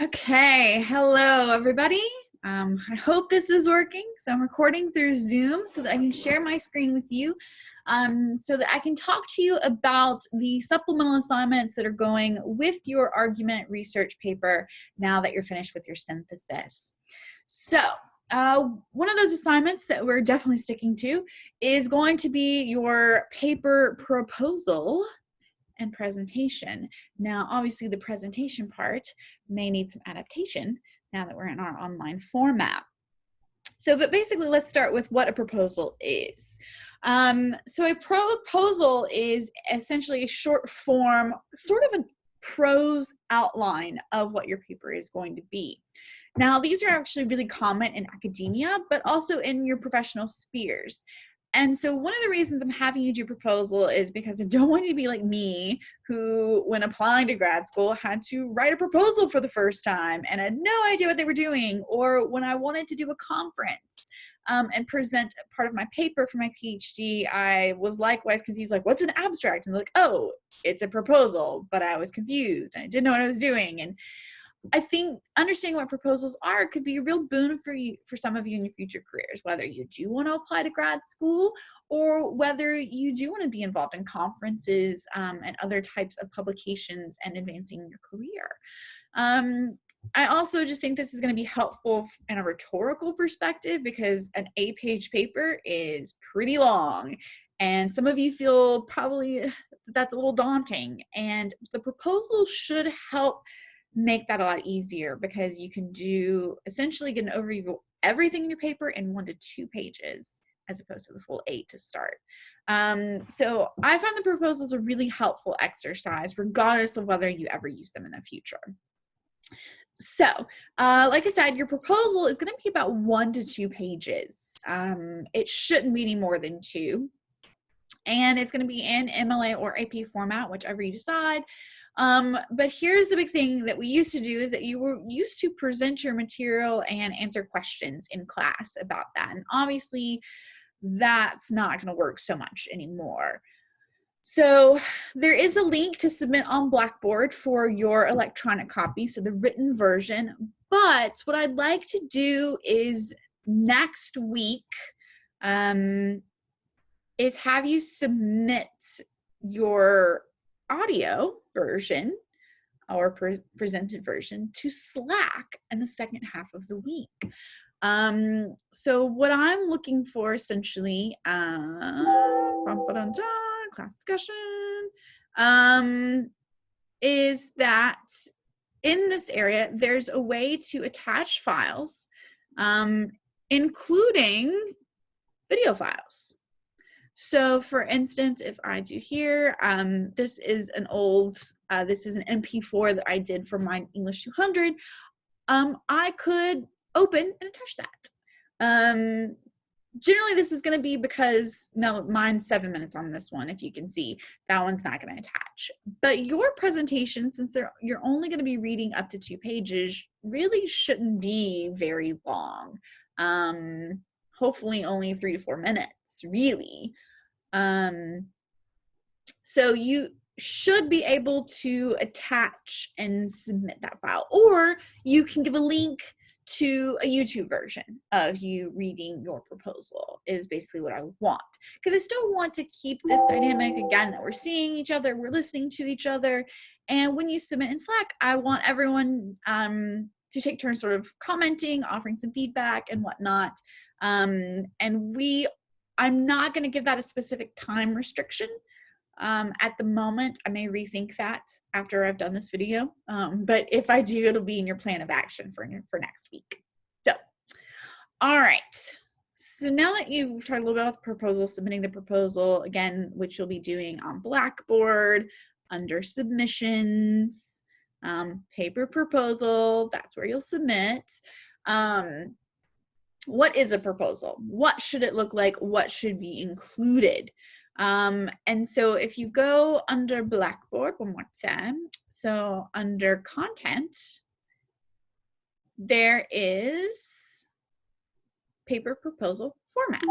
Okay, hello everybody. I hope this is working. So I'm recording through Zoom so that I can share my screen with you so that I can talk to you about the supplemental assignments that are going with your argument research paper now that you're finished with your synthesis. So one of those assignments that we're definitely sticking to is going to be your paper proposal and presentation. Now, obviously the presentation part may need some adaptation now that we're in our online format. But basically, let's start with what a proposal is. So a proposal is essentially a short form, sort of a prose outline of what your paper is going to be. Now, these are actually really common in academia, but also in your professional spheres. And so one of the reasons I'm having you do proposal is because I don't want you to be like me, who, when applying to grad school, had to write a proposal for the first time and had no idea what they were doing, or when I wanted to do a conference and present part of my paper for my PhD, I was likewise confused, like, what's an abstract? And like, oh, it's a proposal, but I was confused and I didn't know what I was doing. And I think understanding what proposals are could be a real boon for you, for some of you in your future careers, whether you do want to apply to grad school or whether you do want to be involved in conferences and other types of publications and advancing your career. I also just think this is going to be helpful in a rhetorical perspective because an 8-page paper is pretty long. And some of you feel probably that's a little daunting. And the proposal should help make that a lot easier because you can do essentially get an overview of everything in your paper in 1 to 2 pages as opposed to the full 8 to start. So I find the proposals a really helpful exercise regardless of whether you ever use them in the future. So like I said, your proposal is going to be about 1 to 2 pages. It shouldn't be any more than 2. And it's going to be in MLA or AP format, whichever you decide. But here's the big thing that we used to do is that you were used to present your material and answer questions in class about that. And obviously that's not going to work so much anymore. So there is a link to submit on Blackboard for your electronic copy, so the written version. But what I'd like to do is next week is have you submit your audio version or presented version to Slack in the second half of the week. So what I'm looking for essentially, class discussion, is that in this area, there's a way to attach files, including video files. So for instance, if I do here, this is an MP4 that I did for my English 200. I could open and attach that. Generally this is going to be because, no, mine's 7 minutes on this one. If you can see, that one's not going to attach. But your presentation, since you're only going to be reading up to 2 pages, really shouldn't be very long. Hopefully only 3 to 4 minutes, really. So you should be able to attach and submit that file, or you can give a link to a YouTube version of you reading your proposal is basically what I want, because I still want to keep this dynamic again that we're seeing each other, we're listening to each other, and when you submit in Slack, I want everyone to take turns sort of commenting, offering some feedback and whatnot. And I'm not going to give that a specific time restriction at the moment. I may rethink that after I've done this video, but if I do, it'll be in your plan of action for next week. So, all right. So now that you've talked a little bit about the proposal, submitting the proposal, again, which you'll be doing on Blackboard, under submissions, paper proposal, that's where you'll submit. What is a proposal? What should it look like? What should be included? And so if you go under Blackboard one more time, so under content, there is paper proposal format.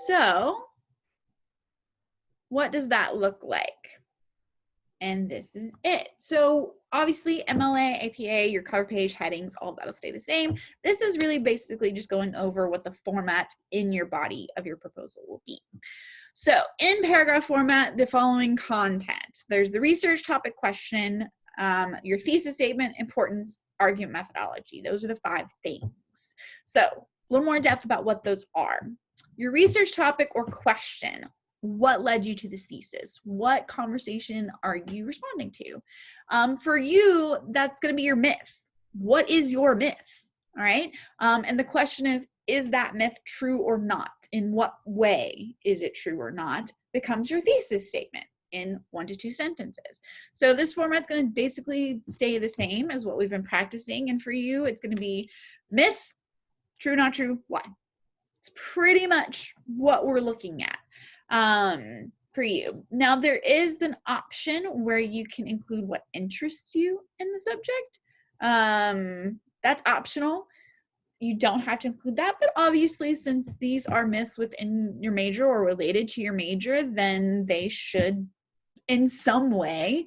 So what does that look like? And this is it. So obviously MLA, APA, your cover page, headings, all of that will stay the same. This is really basically just going over what the format in your body of your proposal will be. So in paragraph format, the following content. There's the research topic question, your thesis statement, importance, argument methodology. Those are the 5 things. So a little more in depth about what those are. Your research topic or question. What led you to this thesis? What conversation are you responding to? For you, that's going to be your myth. What is your myth? All right. And the question is that myth true or not? In what way is it true or not? Becomes your thesis statement in 1 to 2 sentences. So this format's going to basically stay the same as what we've been practicing. And for you, it's going to be myth, true, not true, why? It's pretty much what we're looking at for you. Now, there is an option where you can include what interests you in the subject. That's optional. You don't have to include that, but obviously, since these are myths within your major or related to your major, then they should in some way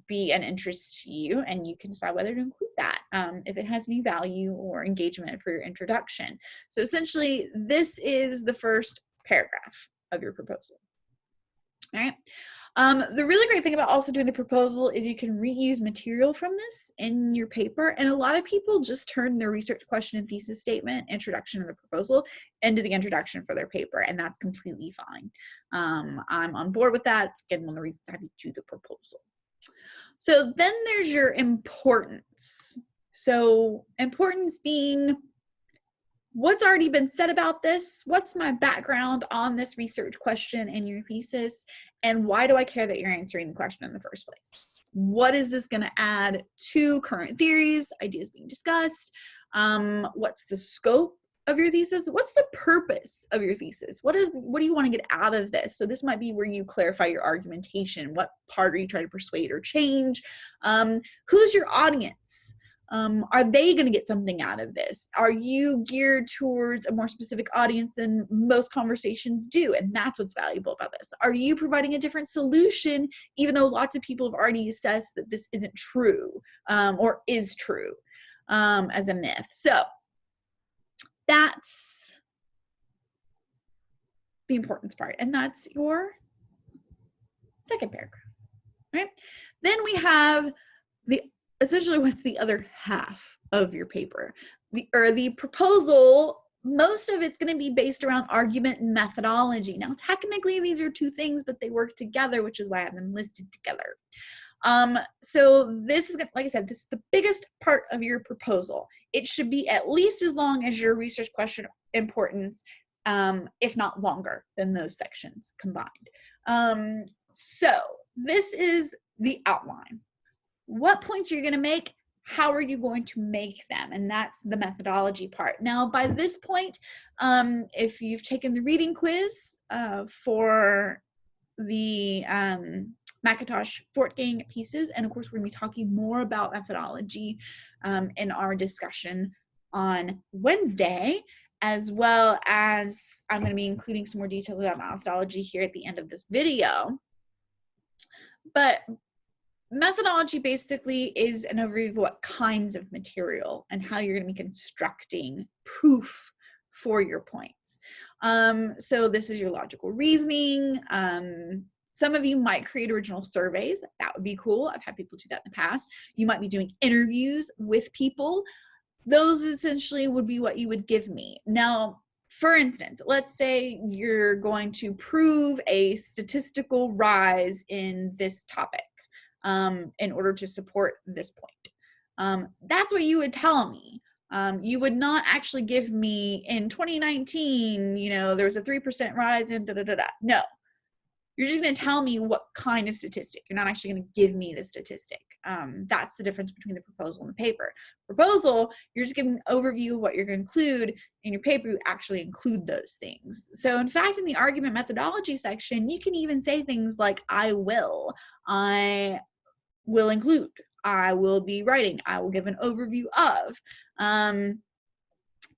be an interest to you, and you can decide whether to include that if it has any value or engagement for your introduction. So essentially, this is the first paragraph of your proposal. All right. The really great thing about also doing the proposal is you can reuse material from this in your paper. And a lot of people just turn their research question and thesis statement, introduction of the proposal, into the introduction for their paper. And that's completely fine. I'm on board with that. It's again one of the reasons I have you do the proposal. So then there's your importance. So importance being what's already been said about this, what's my background on this research question and your thesis, and why do I care that you're answering the question in the first place? What is this going to add to current theories, ideas being discussed? What's the scope of your thesis? What's the purpose of your thesis? What do you want to get out of this? So this might be where you clarify your argumentation. What part are you trying to persuade or change? Who's your audience? Are they going to get something out of this? Are you geared towards a more specific audience than most conversations do? And that's what's valuable about this. Are you providing a different solution, even though lots of people have already assessed that this isn't true or is true as a myth? So that's the importance part. And that's your second paragraph, right? Then we have essentially what's the other half of your paper. The proposal, most of it's going to be based around argument and methodology. Now, technically, these are 2 things, but they work together, which is why I have them listed together. So this is, like I said, this is the biggest part of your proposal. It should be at least as long as your research question importance, if not longer than those sections combined. So this is the outline. What points are you going to make? How are you going to make them? And that's the methodology part. Now, by this point, if you've taken the reading quiz for the Macintosh Fort Gang pieces, and of course, we're going to be talking more about methodology in our discussion on Wednesday, as well as I'm going to be including some more details about methodology here at the end of this video. But methodology basically is an overview of what kinds of material and how you're going to be constructing proof for your points. So this is your logical reasoning. Some of you might create original surveys. That would be cool. I've had people do that in the past. You might be doing interviews with people. Those essentially would be what you would give me. Now, for instance, let's say you're going to prove a statistical rise in this topic. In order to support this point. That's what you would tell me. You would not actually give me in 2019, there was a 3% rise in da-da-da-da. No, you're just going to tell me what kind of statistic. You're not actually going to give me the statistic. That's the difference between the proposal and the paper. Proposal, you're just giving an overview of what you're going to include. In your paper, you actually include those things. So in fact, in the argument methodology section, you can even say things like, I will include, I will be writing, I will give an overview of.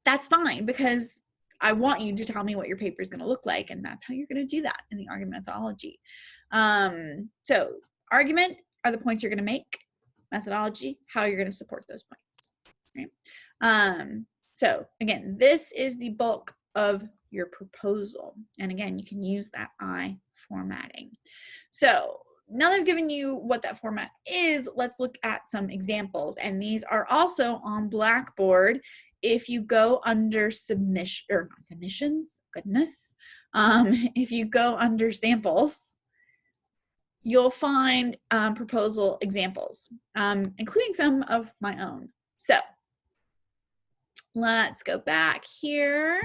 That's fine because I want you to tell me what your paper is going to look like, and that's how you're going to do that in the argument methodology. So Argument are the points you're going to make. Methodology, how you're going to support those points. Right? So again, this is the bulk of your proposal. And again, you can use that I formatting. So now that I've given you what that format is, let's look at some examples. And these are also on Blackboard. If you go under submissions, goodness. If you go under samples, you'll find proposal examples, including some of my own. So let's go back here.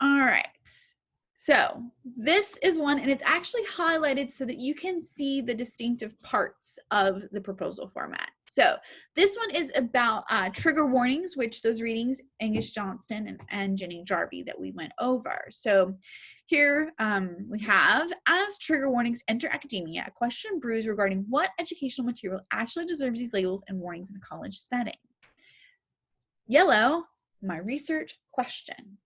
All right. So this is one, and it's actually highlighted so that you can see the distinctive parts of the proposal format. So this one is about trigger warnings, which those readings, Angus Johnston and Jenny Jarvie that we went over. So here we have, as trigger warnings enter academia, a question brews regarding what educational material actually deserves these labels and warnings in a college setting. Yellow, my research question,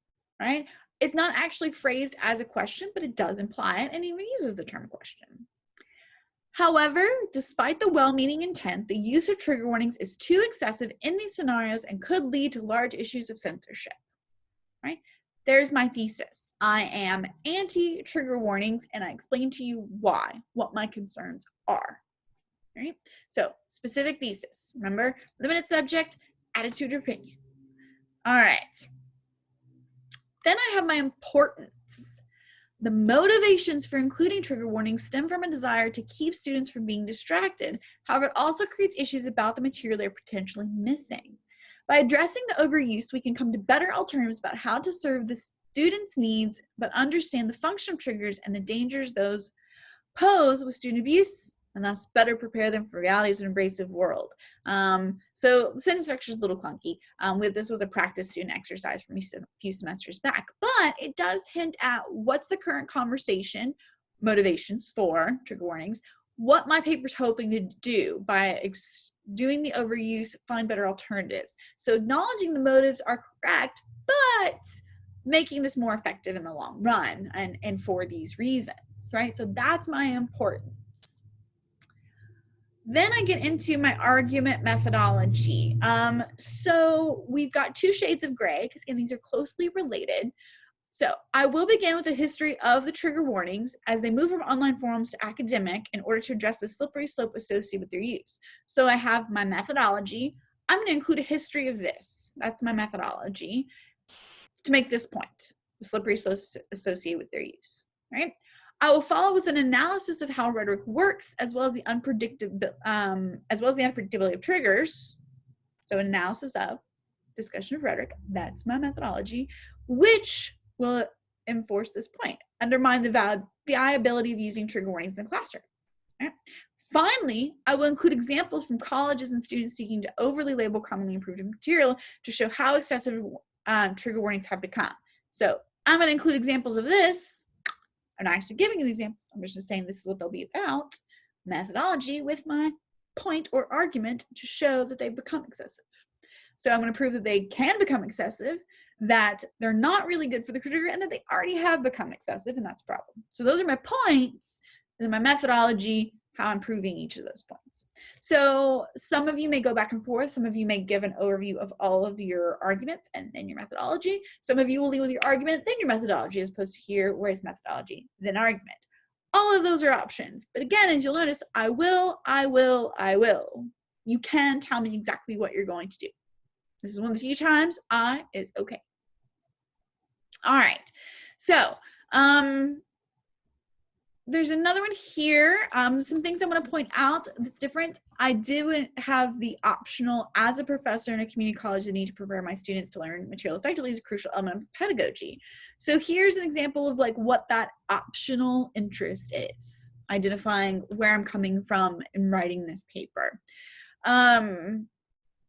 right? It's not actually phrased as a question, but it does imply it and even uses the term question. However, despite the well-meaning intent, the use of trigger warnings is too excessive in these scenarios and could lead to large issues of censorship, right? There's my thesis. I am anti-trigger warnings, and I explain to you why, what my concerns are, right? So, specific thesis. Remember, limited subject, attitude or opinion. All right. Then I have my importance. The motivations for including trigger warnings stem from a desire to keep students from being distracted. However, it also creates issues about the material they're potentially missing. By addressing the overuse, we can come to better alternatives about how to serve the students' needs, but understand the function of triggers and the dangers those pose with student abuse, and thus better prepare them for realities of an abrasive world. So the sentence structure is a little clunky. This was a practice student exercise for me a few semesters back, but it does hint at what's the current conversation, motivations for trigger warnings, what my paper's hoping to do by doing the overuse, find better alternatives. So acknowledging the motives are correct, but making this more effective in the long run and for these reasons, right? So that's my importance. Then I get into my argument methodology. So we've got two shades of gray, because again, these are closely related. So I will begin with a history of the trigger warnings as they move from online forums to academic in order to address the slippery slope associated with their use. So I have my methodology. I'm going to include a history of this. That's my methodology to make this point, the slippery slope associated with their use, right? I will follow with an analysis of how rhetoric works, as well as the unpredictability of triggers. So an analysis of, discussion of rhetoric, that's my methodology, which will enforce this point, undermine the viability of using trigger warnings in the classroom. Right? Finally, I will include examples from colleges and students seeking to overly label commonly improved material to show how excessive trigger warnings have become. So I'm going to include examples of this. I'm not actually giving you the examples. I'm just saying this is what they'll be about. Methodology with my point or argument to show that they've become excessive. So I'm going to prove that they can become excessive, that they're not really good for the trigger, and that they already have become excessive, and that's a problem. So those are my points, and then my methodology, how I'm proving each of those points. So some of you may go back and forth. Some of you may give an overview of all of your arguments and then your methodology. Some of you will lead with your argument, then your methodology, as opposed to here, where's methodology, then argument. All of those are options. But again, as you'll notice, I will. You can tell me exactly what you're going to do. This is one of the few times I is okay. All right. So, there's another one here. Some things I want to point out that's different. I do have the optional, as a professor in a community college, I need to prepare my students to learn material effectively is a crucial element of pedagogy. So here's an example of like what that optional interest is, identifying where I'm coming from in writing this paper.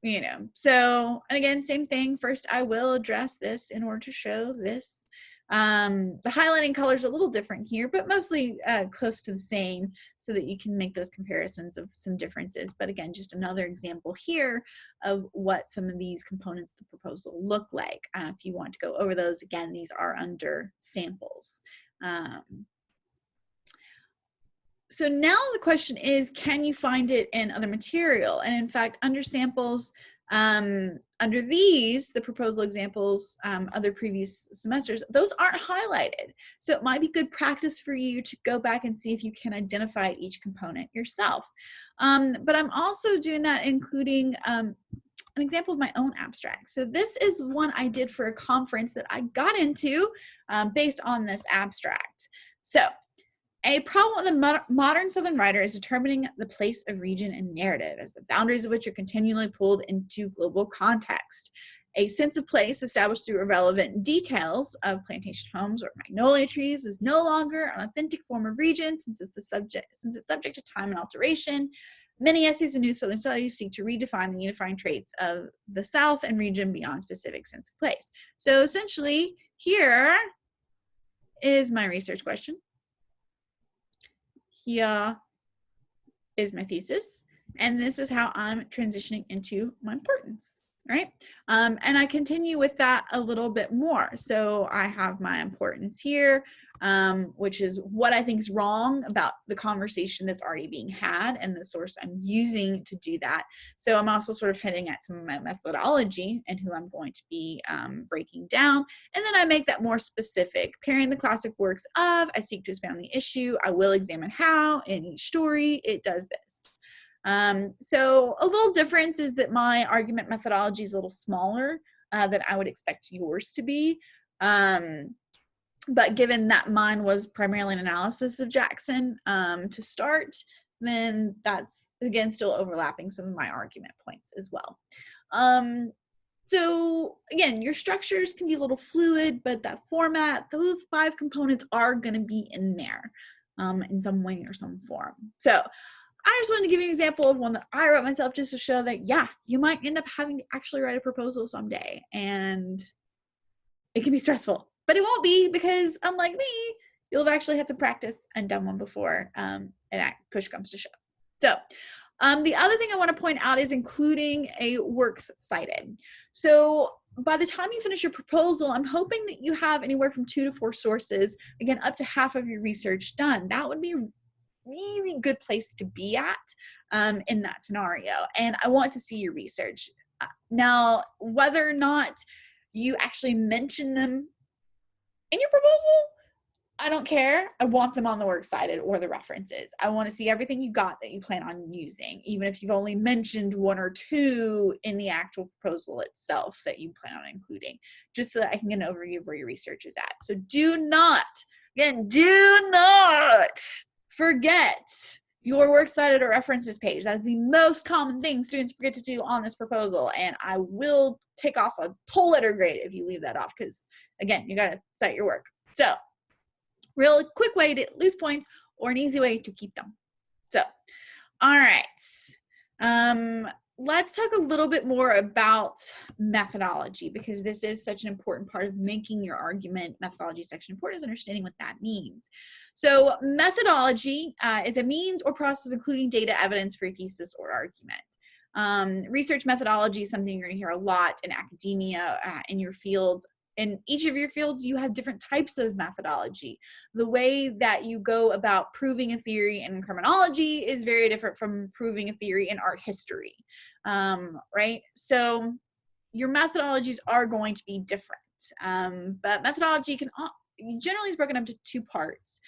You know, so, and again, same thing. First, I will address this in order to show this. The highlighting color is a little different here, but mostly close to the same so that you can make those comparisons of some differences. But again, just another example here of what some of these components of the proposal look like. If you want to go over those, again, these are under samples. So now the question is, can you find it in other material? And in fact, under samples, under these, the proposal examples, other previous semesters, those aren't highlighted. So it might be good practice for you to go back and see if you can identify each component yourself. But I'm also doing that, including an example of my own abstract. So this is one I did for a conference that I got into based on this abstract. So a problem with the modern Southern writer is determining the place of region and narrative, as the boundaries of which are continually pulled into global context. A sense of place established through irrelevant details of plantation homes or magnolia trees is no longer an authentic form of region, since it's subject to time and alteration. Many essays in New Southern Studies seek to redefine the unifying traits of the South and region beyond specific sense of place. So essentially, here is my research question. Here is my thesis, and this is how I'm transitioning into my importance, right? And I continue with that a little bit more. So I have my importance here, which is what I think is wrong about the conversation that's already being had and the source I'm using to do that. So I'm also sort of hitting at some of my methodology and who I'm going to be breaking down. And then I make that more specific. Pairing the classic works of, I seek to expand on the issue. I will examine how in each story it does this. So a little difference is that my argument methodology is a little smaller than I would expect yours to be. But given that mine was primarily an analysis of Jackson to start, then that's, again, still overlapping some of my argument points as well. So again, your structures can be a little fluid, but that format, those 5 components are going to be in there in some way or some form. So I just wanted to give you an example of one that I wrote myself, just to show that, yeah, you might end up having to actually write a proposal someday, and it can be stressful, but it won't be, because unlike me, you'll have actually had some practice and done one before, and push comes to shove. So the other thing I want to point out is including a works cited. So by the time you finish your proposal, I'm hoping that you have anywhere from 2 to 4 sources, again, up to half of your research done. That would be a really good place to be at in that scenario. And I want to see your research. Now, whether or not you actually mention them in your proposal, I don't care. I want them on the works cited or the references. I want to see everything you got that you plan on using, even if you've only mentioned 1 or 2 in the actual proposal itself that you plan on including, just so that I can get an overview of where your research is at. So do not forget your works cited or references page. That is the most common thing students forget to do on this proposal, and I will take off a whole letter grade if you leave that off, because again, you got to cite your work. So real quick way to lose points, or an easy way to keep them. So all right, let's talk a little bit more about methodology, because this is such an important part of making your argument methodology section important, is understanding what that means. So methodology is a means or process of including data evidence for a thesis or argument. Research methodology is something you're going to hear a lot in academia, in your fields. In each of your fields, you have different types of methodology. The way that you go about proving a theory in criminology is very different from proving a theory in art history, right? So your methodologies are going to be different, but methodology generally is broken up to 2 parts,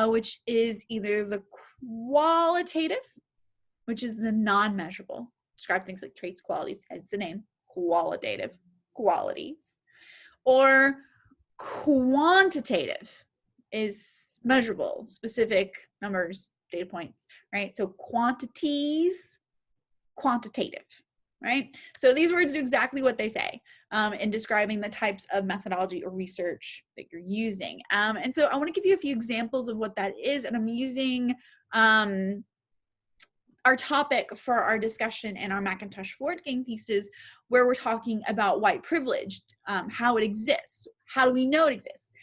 which is either the qualitative, which is the non-measurable, describe things like traits, qualities, hence the name, qualitative, qualities. Or quantitative is measurable, specific numbers, data points, right? So quantities, quantitative, right? So these words do exactly what they say in describing the types of methodology or research that you're using. And so I want to give you a few examples of what that is, and I'm using our topic for our discussion in our Macintosh Forward Gang pieces, where we're talking about white privilege, how it exists. How do we know it exists?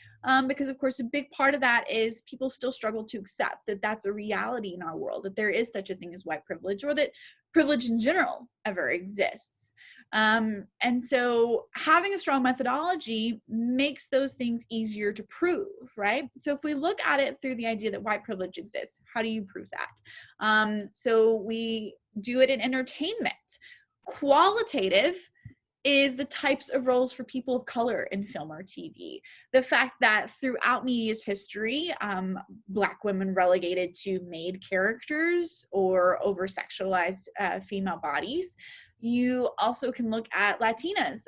Because of course, a big part of that is people still struggle to accept that that's a reality in our world, that there is such a thing as white privilege, or that privilege in general ever exists. And so having a strong methodology makes those things easier to prove, right? So if we look at it through the idea that white privilege exists, how do you prove that? So we do it in entertainment. Qualitative is the types of roles for people of color in film or TV. The fact that throughout media's history, Black women relegated to maid characters or over-sexualized female bodies. You also can look at Latinas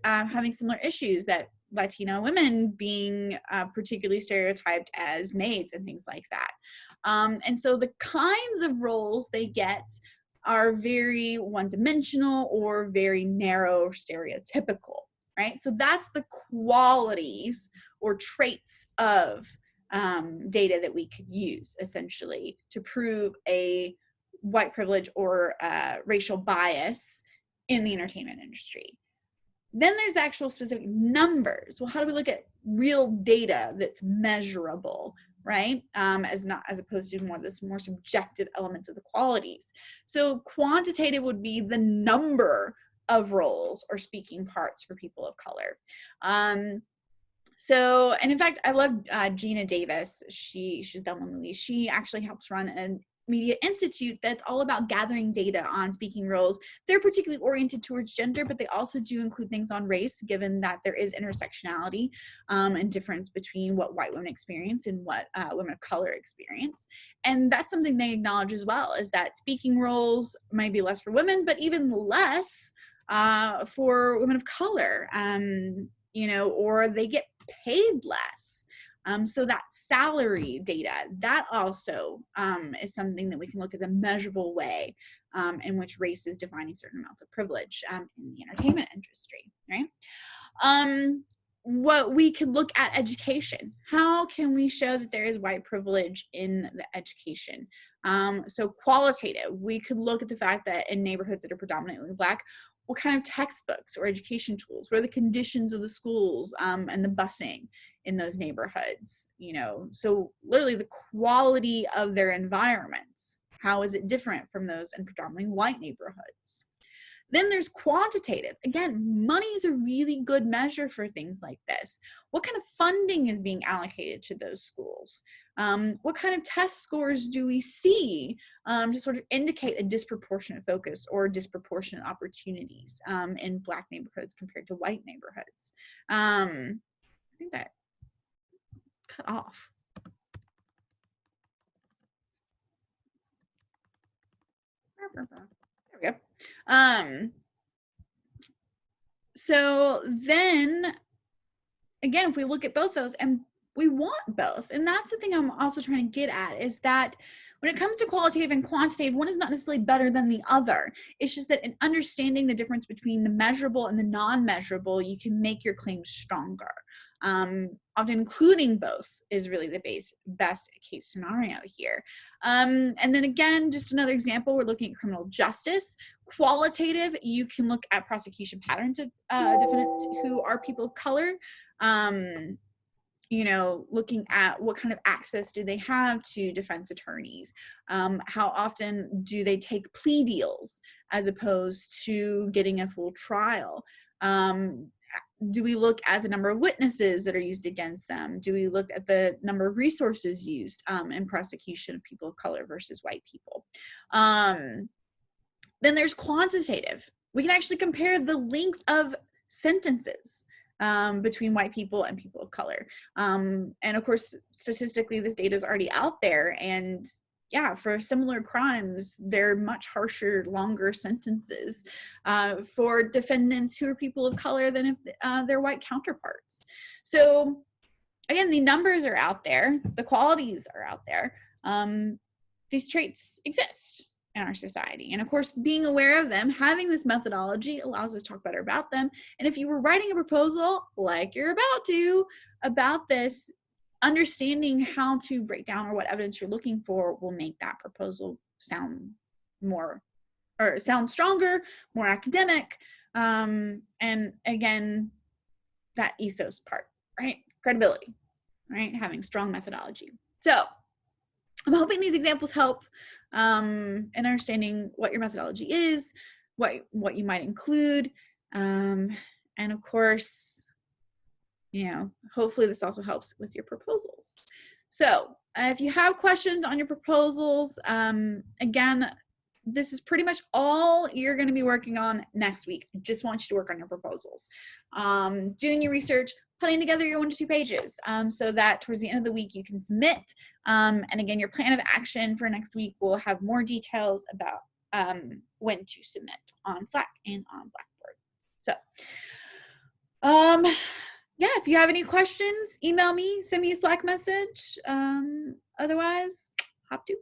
having similar issues, that Latina women being particularly stereotyped as maids and things like that. And so the kinds of roles they get are very one-dimensional or very narrow or stereotypical, right? So that's the qualities or traits of data that we could use essentially to prove a white privilege or racial bias in the entertainment industry. Then there's the actual specific numbers. Well, how do we look at real data that's measurable, right? As opposed to more subjective elements of the qualities. So quantitative would be the number of roles or speaking parts for people of color. And in fact, I love Gina Davis. She's done one movie. She actually helps run an Media Institute that's all about gathering data on speaking roles. They're particularly oriented towards gender, but they also do include things on race, given that there is intersectionality and difference between what white women experience and what women of color experience. And that's something they acknowledge as well, is that speaking roles might be less for women, but even less for women of color, or they get paid less. So that salary data, that also is something that we can look as a measurable way in which race is defining certain amounts of privilege in the entertainment industry, right? What we could look at education. How can we show that there is white privilege in the education? So qualitative, we could look at the fact that in neighborhoods that are predominantly Black, what kind of textbooks or education tools, what are the conditions of the schools and the busing in those neighborhoods, so literally the quality of their environments. How is it different from those in predominantly white neighborhoods? Then there's quantitative. Again, money is a really good measure for things like this. What kind of funding is being allocated to those schools? What kind of test scores do we see to sort of indicate a disproportionate focus or disproportionate opportunities in Black neighborhoods compared to white neighborhoods? I think that cut off. There we go. So then again, if we look at both those, and we want both, and that's the thing I'm also trying to get at, is that when it comes to qualitative and quantitative, one is not necessarily better than the other. It's just that in understanding the difference between the measurable and the non-measurable, you can make your claims stronger. Often including both is really the best case scenario here. And then again, just another example, we're looking at criminal justice. Qualitative, you can look at prosecution patterns of defendants who are people of color. Looking at what kind of access do they have to defense attorneys? How often do they take plea deals as opposed to getting a full trial? Do we look at the number of witnesses that are used against them? Do we look at the number of resources used in prosecution of people of color versus white people? Then there's quantitative. We can actually compare the length of sentences between white people and people of color. And of course, statistically, this data is already out there. And yeah, for similar crimes, they're much harsher, longer sentences for defendants who are people of color than if they're white counterparts. So again, the numbers are out there, the qualities are out there. These traits exist in our society. And of course, being aware of them, having this methodology allows us to talk better about them. And if you were writing a proposal, like you're about this, understanding how to break down or what evidence you're looking for will make that proposal sound stronger, more academic. And again, that ethos part, right? Credibility, right? Having strong methodology. So I'm hoping these examples help in understanding what your methodology is, what you might include. And of course, hopefully this also helps with your proposals. So if you have questions on your proposals, again, this is pretty much all you're going to be working on next week. I just want you to work on your proposals, doing your research, putting together your 1 to 2 pages, so that towards the end of the week you can submit. And again, your plan of action for next week will have more details about when to submit on Slack and on Blackboard. So yeah, if you have any questions, email me, send me a Slack message. Otherwise, hop to.